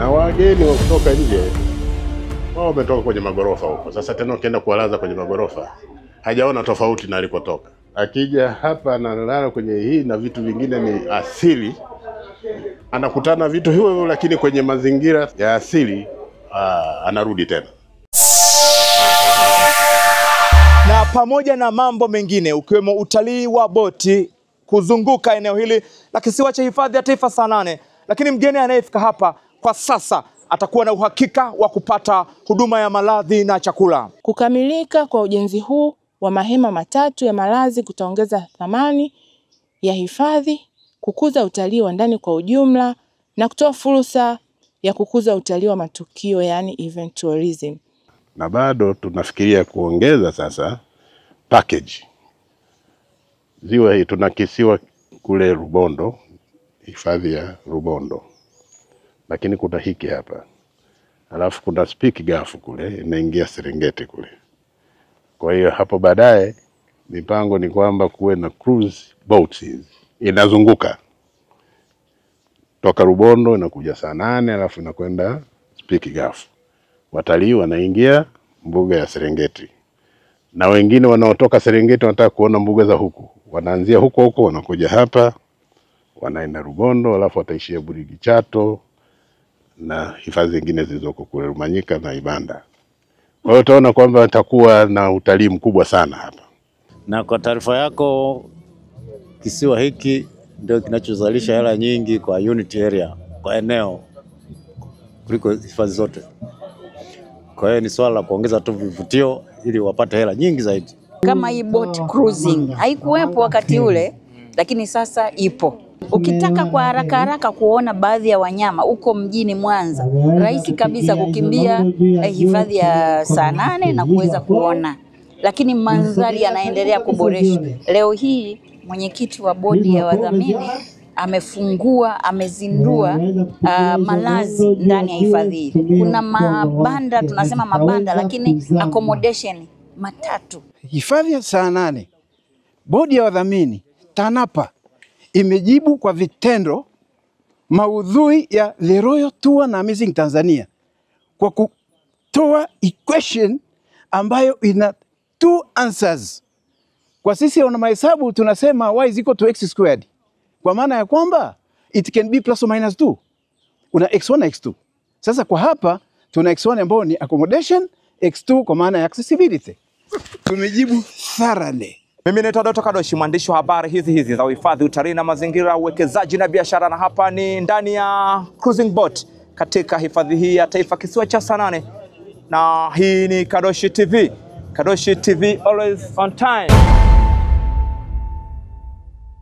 na wageni wa kutoka nje wao wametoka kwenye magorofa huko. Sasa tena ukienda kuwalaza kwenye magorofa hajaona tofauti na alikotoka. Akija hapa analala kwenye hii na vitu vingine ni asili, anakutana vitu hivyo lakini kwenye mazingira ya asili anarudi tena. Na pamoja na mambo mengine ukiwemo utalii wa boti kuzunguka eneo hili la kisiwa cha hifadhi ya taifa Saanane, lakini mgeni anayefika hapa kwa sasa atakuwa na uhakika wa kupata huduma ya malazi na chakula. Kukamilika kwa ujenzi huu wa mahema matatu ya malazi kutaongeza thamani ya hifadhi, kukuza utalii wa ndani kwa ujumla na kutoa fursa ya kukuza utalii wa matukio, yani event tourism. Na bado tunafikiria kuongeza sasa package. Ziwa hii tuna kisiwa kule Rubondo, hifadhi ya Rubondo. Lakini kuna hiki hapa. Alafu kuna Speke Gulf kule, inaingia Serengeti kule. Kwa hiyo hapo baadaye mipango ni kwamba kuwe na cruise boats inazunguka toka Rubondo inakuja Saanane, alafu inakwenda Speke Gulf. Watalii wanaingia mbuga ya Serengeti, na wengine wanaotoka Serengeti wanataka kuona mbuga za huku, wanaanzia huko wanakuja hapa, wanaenda Rubondo, alafu wataishia Burigi Chato na hifadhi zingine zilizoko kule Rumanyika na Ibanda. Kwa hiyo utaona kwamba watakuwa na utalii mkubwa sana hapa. Na kwa taarifa yako, kisiwa hiki ndio kinachozalisha hela nyingi kwa unit area, kwa eneo, kuliko hifadhi zote. Kwa hiyo ni swala la kuongeza tu vivutio ili wapate hela nyingi zaidi. Kama hii boat cruising haikuwepo wakati ule, lakini sasa ipo. Ukitaka kwa haraka kuona baadhi ya wanyama uko mjini Mwanza, rahisi kabisa kukimbia hifadhi ya Saanane na kuweza kuona. Lakini mandhari yanaendelea kuboreshwa. Leo hii mwenyekiti wa bodi ya wadhamini amezindua malazi ndani ya hifadhi hii. Kuna mabanda, tunasema mabanda, lakini accommodation matatu. Hifadhi ya Saanane, bodi ya wadhamini TANAPA imejibu kwa vitendo maudhui ya The Royal Tour na Amazing Tanzania kwa kutoa equation ambayo ina two answers. Kwa sisi wana mahesabu tunasema y is equal to x squared. Kwa maana ya kwamba it can be plus or minus 2. Una x1 na x2. Sasa kwa hapa tuna x1 ambao ni accommodation, x2 kwa maana ya accessibility. Tumejibu thoroughly. Mimi naitwa Dr. Kadoshi, mwandishi wa habari hizi za uhifadhi, utalii na mazingira, uwekezaji na biashara, na hapa ni ndani ya cruising boat katika hifadhi hii ya taifa kisiwa cha Saanane. Na hii ni Kadoshi TV. Kadoshi TV, always on time.